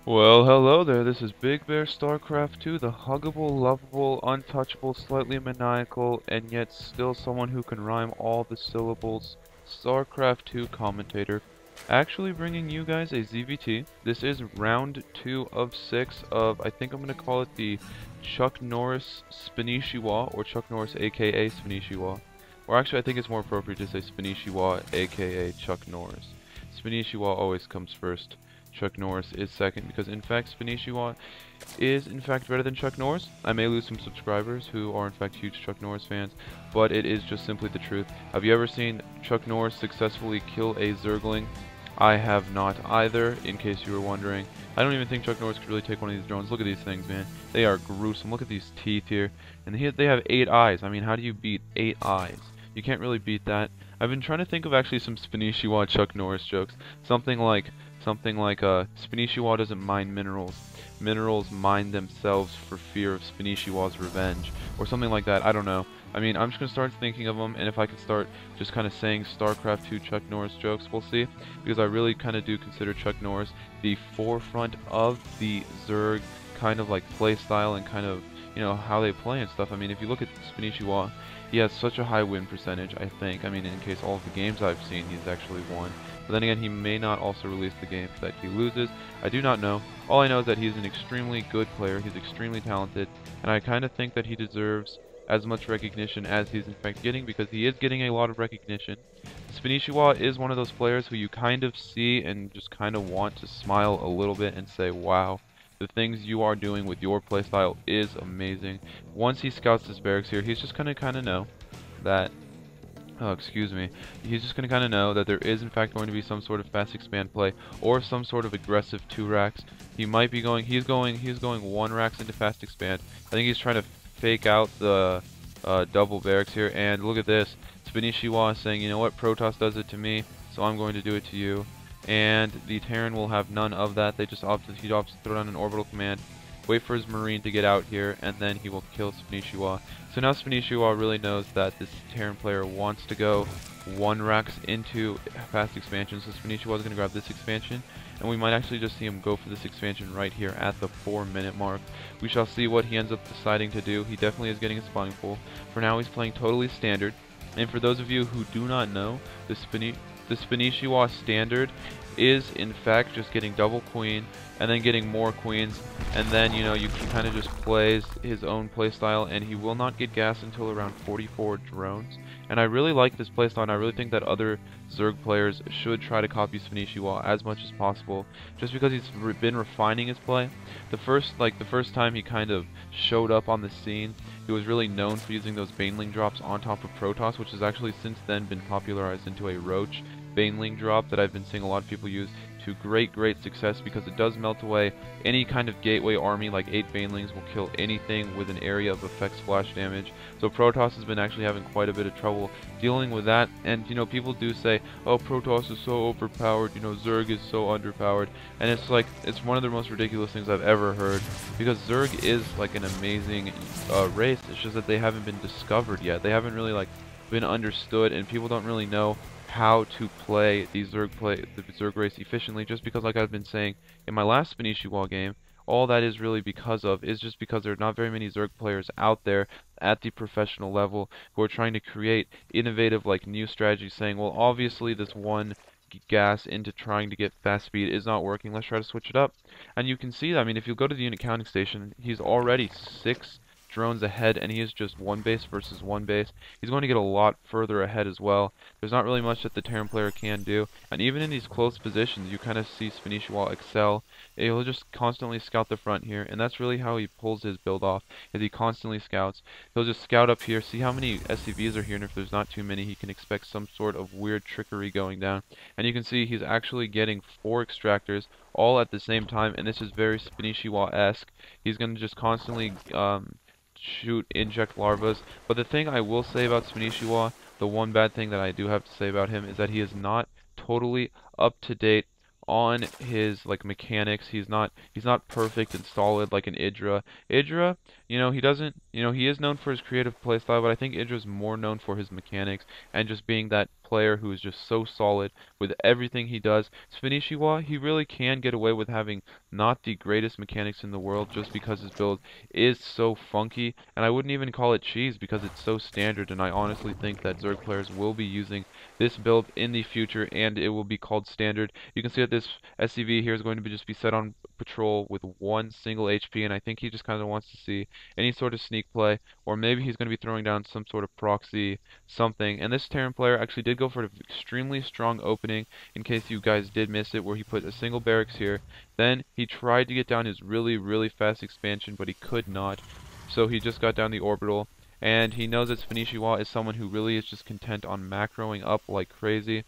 Well, hello there. This is Big Bear StarCraft 2, the huggable, lovable, untouchable, slightly maniacal, and yet still someone who can rhyme all the syllables StarCraft 2 commentator. Actually bringing you guys a ZVT. This is round 2 of 6 of, I think I'm going to call it the Chuck Norris SpainishwaNorris, or Chuck Norris aka SpainishwaNorris. Or actually I think it's more appropriate to say SpainishwaNorris aka Chuck Norris. SpainishwaNorris always comes first. Chuck Norris is second because in fact SpainishwaNorris is in fact better than Chuck Norris. I may lose some subscribers who are in fact huge Chuck Norris fans, but it is just simply the truth. Have you ever seen Chuck Norris successfully kill a Zergling? I have not either, in case you were wondering. I don't even think Chuck Norris could really take one of these drones. Look at these things, man. They are gruesome. Look at these teeth here. And they have 8 eyes. I mean, how do you beat 8 eyes? You can't really beat that. I've been trying to think of actually some SpainishwaNorris Chuck Norris jokes. Something like SpainishwaNorris doesn't mine minerals. Minerals mine themselves for fear of SpainishwaNorris's revenge. Or something like that. I don't know. I mean, I'm just going to start thinking of them, and if I can start just kind of saying StarCraft 2 Chuck Norris jokes, we'll see. Because I really kind of do consider Chuck Norris the forefront of the Zerg kind of like play style and kind of, you know, how they play and stuff. I mean, if you look at SpainishwaNorris, he has such a high win percentage, I think. I mean, in case all of the games I've seen, he's actually won. But then again, he may not also release the games that he loses. I do not know. All I know is that he's an extremely good player. He's extremely talented. And I kind of think that he deserves as much recognition as he's in fact getting, because he is getting a lot of recognition. SpainishwaNorris is one of those players who you kind of see and just kind of want to smile a little bit and say, wow, the things you are doing with your playstyle is amazing. Once he scouts this barracks here, he's just gonna kind of know that, oh, excuse me, he's just gonna kind of know that there is in fact going to be some sort of fast expand play or some sort of aggressive 2 racks. He might be going, he's going 1 racks into fast expand. I think he's trying to fake out the double barracks here, and look at this. SpainishwaNorris saying, you know what, Protoss does it to me, so I'm going to do it to you. And the Terran will have none of that. He opts to throw down an orbital command, wait for his Marine to get out here, and then he will kill SpainishwaNorris. So now SpainishwaNorris really knows that this Terran player wants to go 1 racks into fast expansion, so SpainishwaNorris is going to grab this expansion, and we might actually just see him go for this expansion right here at the 4-minute mark. We shall see what he ends up deciding to do. He definitely is getting a spawning pool. For now, he's playing totally standard, and for those of you who do not know, the SpainishwaNorris standard is in fact just getting double queen and then getting more queens, and then, you know, you can kind of just play his own playstyle, and he will not get gas until around 44 drones. And I really like this playstyle, and I really think that other Zerg players should try to copy SpainishwaNorris as much as possible, just because he's been refining his play. The first time he kind of showed up on the scene, he was really known for using those Baneling drops on top of Protoss, which has actually since then been popularized into a Roach Baneling drop that I've been seeing a lot of people use to great success, because it does melt away any kind of gateway army. Like 8 Banelings will kill anything with an area of effect splash damage. So Protoss has been actually having quite a bit of trouble dealing with that. And, you know, people do say, oh, Protoss is so overpowered, you know, Zerg is so underpowered. And it's like, it's one of the most ridiculous things I've ever heard, because Zerg is like an amazing race. It's just that they haven't been discovered yet. They haven't really like been understood, and people don't really know how to play the Zerg race efficiently, just because, like I've been saying in my last SpainishwaNorris game, all that is really because of is just because there are not very many Zerg players out there at the professional level who are trying to create innovative, like, new strategies, saying, well, obviously this one gas into trying to get fast speed is not working, let's try to switch it up. And you can see that, I mean, if you go to the unit counting station, he's already 6 drones ahead, and he is just 1 base versus 1 base. He's going to get a lot further ahead as well. There's not really much that the Terran player can do, and even in these close positions, you kind of see SpainishwaNorris excel. He'll just constantly scout the front here, and that's really how he pulls his build off, is he constantly scouts. He'll just scout up here, see how many SCVs are here, and if there's not too many, he can expect some sort of weird trickery going down. And you can see he's actually getting 4 extractors all at the same time, and this is very SpainishwaNorris-esque. He's going to just constantly shoot inject larvas. But the thing I will say about SpainishwaNorris, the one bad thing that I do have to say about him, is that he is not totally up to date on his like mechanics. He's not perfect and solid like an Idra. Idra, you know, he is known for his creative playstyle, but I think Idra's more known for his mechanics and just being that player who is just so solid with everything he does. SpainishwaNorris, he really can get away with having not the greatest mechanics in the world just because his build is so funky, and I wouldn't even call it cheese because it's so standard, and I honestly think that Zerg players will be using this build in the future, and it will be called standard. You can see that this SCV here is going to be just be set on patrol with one single HP, and I think he just kind of wants to see any sort of sneak play, or maybe he's going to be throwing down some sort of proxy something. And this Terran player actually did go for an extremely strong opening, in case you guys did miss it, where he put a single barracks here. Then he tried to get down his really fast expansion, but he could not. So he just got down the orbital, and he knows that SpainishwaNorris is someone who really is just content on macroing up like crazy.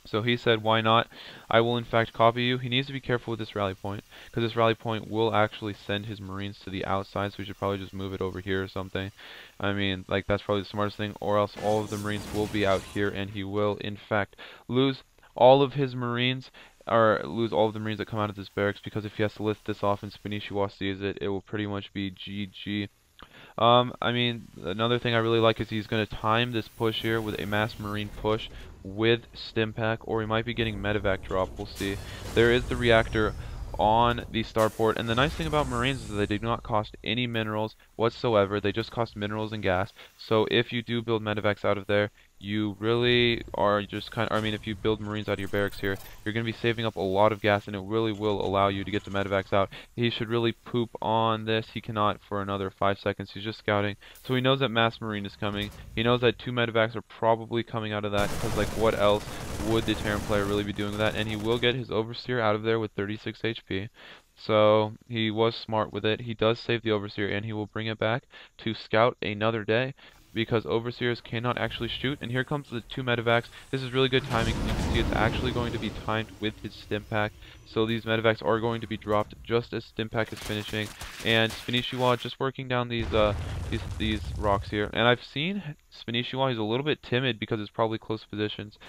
So he said, why not? I will in fact copy you. He needs to be careful with this rally point, because this rally point will actually send his marines to the outside, so we should probably just move it over here or something. I mean, like, that's probably the smartest thing, or else all of the marines will be out here, and he will in fact lose all of his marines, or lose all of the marines that come out of this barracks, because if he has to lift this off and SpainishwaNorris sees it, it will pretty much be GG. I mean, another thing I really like is he's going to time this push here with a mass marine push with Stimpack, or he might be getting medevac drop, we'll see. There is the reactor on the starport, and the nice thing about marines is that they do not cost any minerals whatsoever. They just cost minerals and gas. So if you do build medevacs out of there, you really are just kind of, I mean, if you build marines out of your barracks here, you're going to be saving up a lot of gas, and it really will allow you to get the medevacs out. He should really poop on this. He cannot for another 5 seconds. He's just scouting. So he knows that mass marine is coming. He knows that 2 medevacs are probably coming out of that, because like what else would the Terran player really be doing with that? And he will get his overseer out of there with 36 HP. So he was smart with it. He does save the overseer, and he will bring it back to scout another day, because overseers cannot actually shoot. And here comes the 2 medevacs. This is really good timing. You can see it's actually going to be timed with his Stimpack. So these medevacs are going to be dropped just as Stimpack is finishing. And SpainishwaNorris just working down these rocks here. And I've seen SpainishwaNorris, he's a little bit timid because it's probably close positions.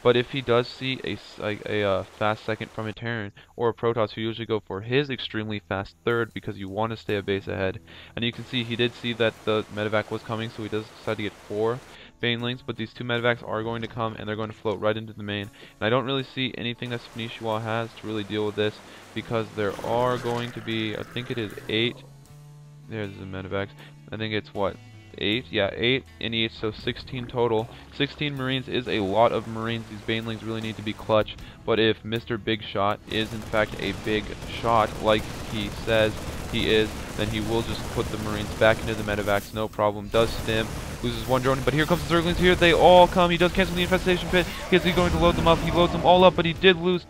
But if he does see a fast second from a Terran or a Protoss, who usually go for his extremely fast third, because you want to stay a base ahead. And you can see he did see that the medevac was coming, so he does decide to get 4 banelings. But these 2 medevacs are going to come, and they're going to float right into the main. And I don't really see anything that SpainishwaNorris has to really deal with this, because there are going to be, I think it is 8. There's the medevacs. I think it's what? 8? Yeah, 8 in each, so 16 total. 16 marines is a lot of marines. These banelings really need to be clutch, but if Mr. Bigshot is in fact a big shot, like he says he is, then he will just put the marines back into the medevacs, no problem. Does stim, loses 1 drone, but here comes the Zerglings here, they all come. He does cancel the infestation pit. He's going to load them up. He loads them all up, but he did lose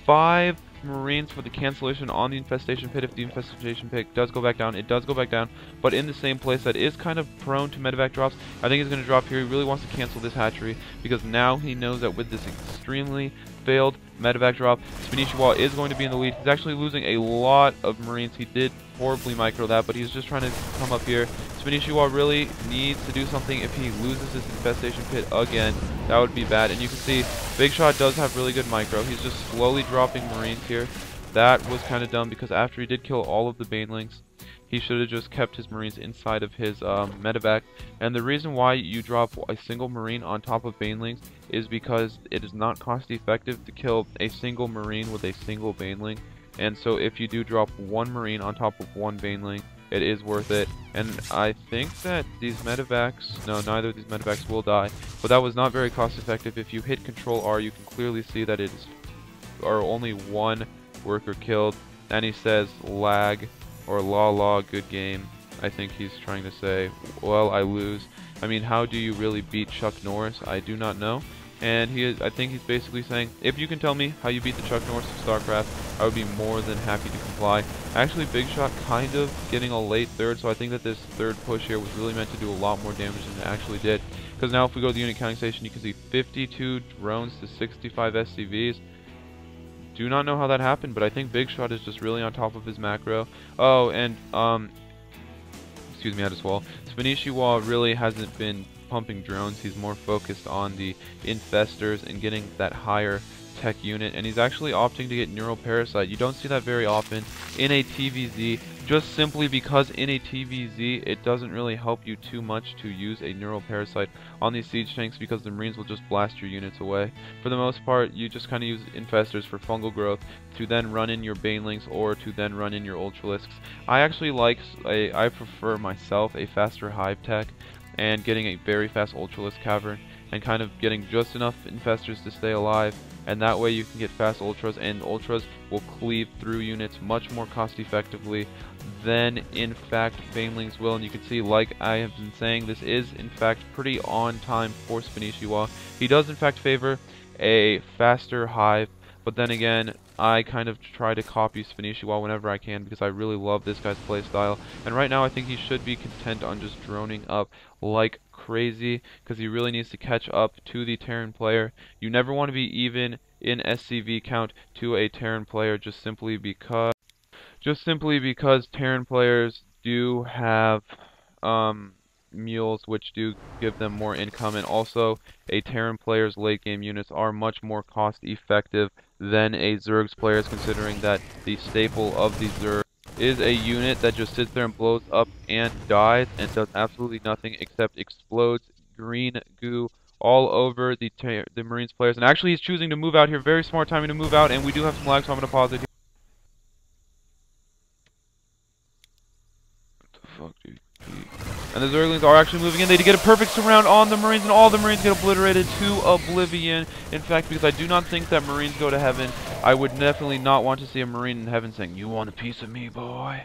5 marines for the cancellation on the infestation pit. If the infestation pit does go back down, it does go back down, but in the same place that is kind of prone to medevac drops. I think he's going to drop here. He really wants to cancel this hatchery, because now he knows that with this extremely failed medevac drop, SpainishwaNorris is going to be in the lead. He's actually losing a lot of marines. He did horribly micro that, but he's just trying to come up here. SpainishwaNorris really needs to do something. If he loses this infestation pit again, that would be bad. And you can see Bigshot does have really good micro. He's just slowly dropping marines here. That was kind of dumb, because after he did kill all of the banelings, he should have just kept his marines inside of his medevac. And the reason why you drop a single marine on top of banelings is because it is not cost effective to kill a single marine with a single baneling. And so if you do drop 1 marine on top of 1 baneling, it is worth it. And I think that these medevacs, no, neither of these medevacs will die, but that was not very cost effective. If you hit Control R, you can clearly see that it is only 1 worker killed. And he says lag, or la good game. I think he's trying to say, well, I lose. I mean, how do you really beat Chuck Norris? I do not know. And I think he's basically saying, if you can tell me how you beat the Chuck Norris of StarCraft, I would be more than happy to comply. Actually, Bigshot kind of getting a late third, so I think that this third push here was really meant to do a lot more damage than it actually did. Because now if we go to the unit counting station, you can see 52 drones to 65 SCVs. Do not know how that happened, but I think Bigshot is just really on top of his macro. Oh, and, excuse me, I had to swallow. SpainishwaNorris really hasn't been pumping drones. He's more focused on the infestors and getting that higher tech unit, and he's actually opting to get Neural Parasite. You don't see that very often in a TVZ. just simply because in a TVZ it doesn't really help you too much to use a neural parasite on these siege tanks because the Marines will just blast your units away. For the most part, you just kind of use infestors for fungal growth to then run in your banelings or to then run in your ultralisks. I actually I prefer myself a faster hive tech and getting a very fast ultralisk cavern and kind of getting just enough infestors to stay alive, and that way you can get fast ultras, and ultras will cleave through units much more cost effectively than in fact banelings will. And you can see, like I have been saying, this is in fact pretty on time for SpainishwaNorris. He does in fact favor a faster hive, but then again, I kind of try to copy SpainishwaNorris whenever I can because I really love this guy's playstyle. And right now I think he should be content on just droning up like crazy because he really needs to catch up to the Terran player. You never want to be even in SCV count to a Terran player just simply because Terran players do have mules which do give them more income, and also a Terran player's late game units are much more cost effective than a Zerg's players, considering that the staple of the Zerg is a unit that just sits there and blows up and dies and does absolutely nothing except explodes green goo all over the Marines players. And actually he's choosing to move out here. Very smart timing to move out, and we do have some lag, so I'm going to pause it here. What the fuck, dude? And the Zerglings are actually moving in. They get a perfect surround on the Marines, and all the Marines get obliterated to oblivion. In fact, because I do not think that Marines go to heaven, I would definitely not want to see a Marine in heaven saying, "You want a piece of me, boy?"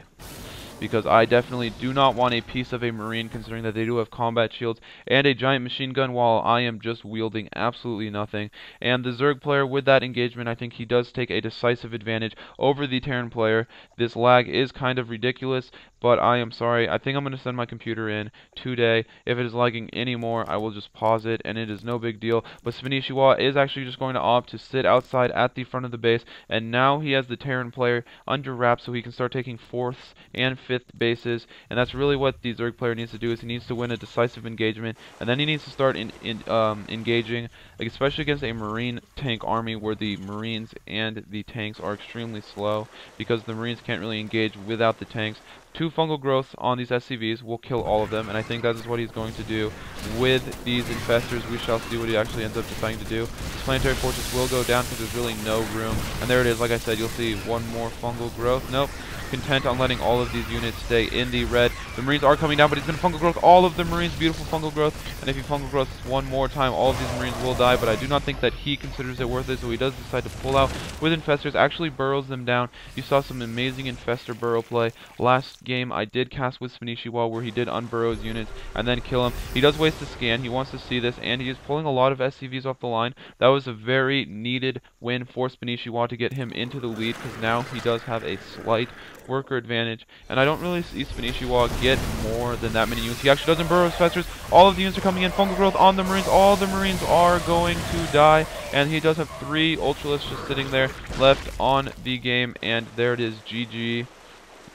Because I definitely do not want a piece of a Marine, considering that they do have combat shields and a giant machine gun while I am just wielding absolutely nothing. And the Zerg player, with that engagement, I think he does take a decisive advantage over the Terran player. This lag is kind of ridiculous, but I am sorry. I think I'm going to send my computer in today. If it is lagging anymore, I will just pause it, and it is no big deal. But SpainishwaNorris is actually just going to opt to sit outside at the front of the base, and now he has the Terran player under wraps, so he can start taking 4th and 5th bases. And that's really what the Zerg player needs to do, is he needs to win a decisive engagement, and then he needs to start engaging, like especially against a Marine tank army where the Marines and the tanks are extremely slow, because the Marines can't really engage without the tanks. 2 fungal growths on these SCVs will kill all of them, and I think that is what he's going to do with these infestors. We shall see what he actually ends up deciding to do. This planetary fortress will go down because there's really no room. And there it is, like I said, you'll see one more fungal growth. Nope. Content on letting all of these units stay in the red. The Marines are coming down, but he's going to fungal growth all of the Marines. Beautiful fungal growth. And if he fungal growths one more time, all of these Marines will die, but I do not think that he considers it worth it, so he does decide to pull out with infestors, actually burrows them down. You saw some amazing infestor burrow play. Last game I did cast with SpainishwaNorris where he did unburrow his units and then kill him. He does waste a scan. He wants to see this, and he is pulling a lot of SCVs off the line. That was a very needed win for SpainishwaNorris to get him into the lead, because now he does have a slight worker advantage, and I don't really see SpainishwaNorris get more than that many units. He actually doesn't burrow his festers. All of the units are coming in. Fungal growth on the Marines. All the Marines are going to die, and he does have 3 ultralisks just sitting there left on the game, and there it is, GG.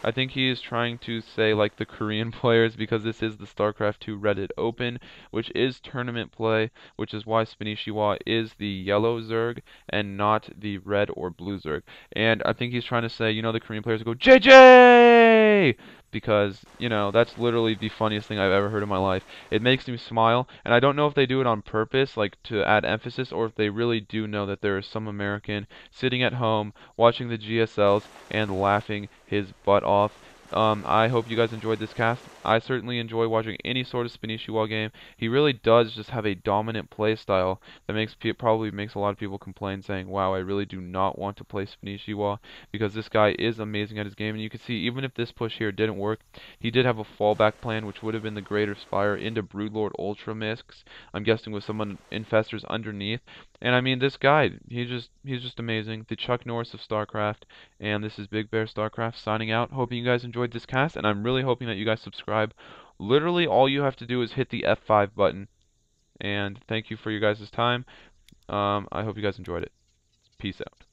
I think he is trying to say like the Korean players, because this is the StarCraft 2 Reddit Open, which is tournament play, which is why SpainishwaNorris is the yellow Zerg and not the red or blue Zerg. And I think he's trying to say, you know, the Korean players go JJ, because, you know, that's literally the funniest thing I've ever heard in my life. It makes me smile, and I don't know if they do it on purpose, like to add emphasis, or if they really do know that there is some American sitting at home watching the GSLs and laughing his butt off. I hope you guys enjoyed this cast. I certainly enjoy watching any sort of SpainishwaNorris game. He really does just have a dominant play style that probably makes a lot of people complain, saying, "Wow, I really do not want to play SpainishwaNorris," because this guy is amazing at his game. And you can see, even if this push here didn't work, he did have a fallback plan, which would have been the Greater Spire into Broodlord Ultra Miscs. I'm guessing with some infestors underneath. And I mean, this guy, he's just amazing. The Chuck Norris of StarCraft. And this is Big Bear StarCraft signing out. Hoping you guys enjoyed this cast, and I'm really hoping that you guys subscribe. Literally, all you have to do is hit the F5 button. And thank you for your guys' time. I hope you guys enjoyed it. Peace out.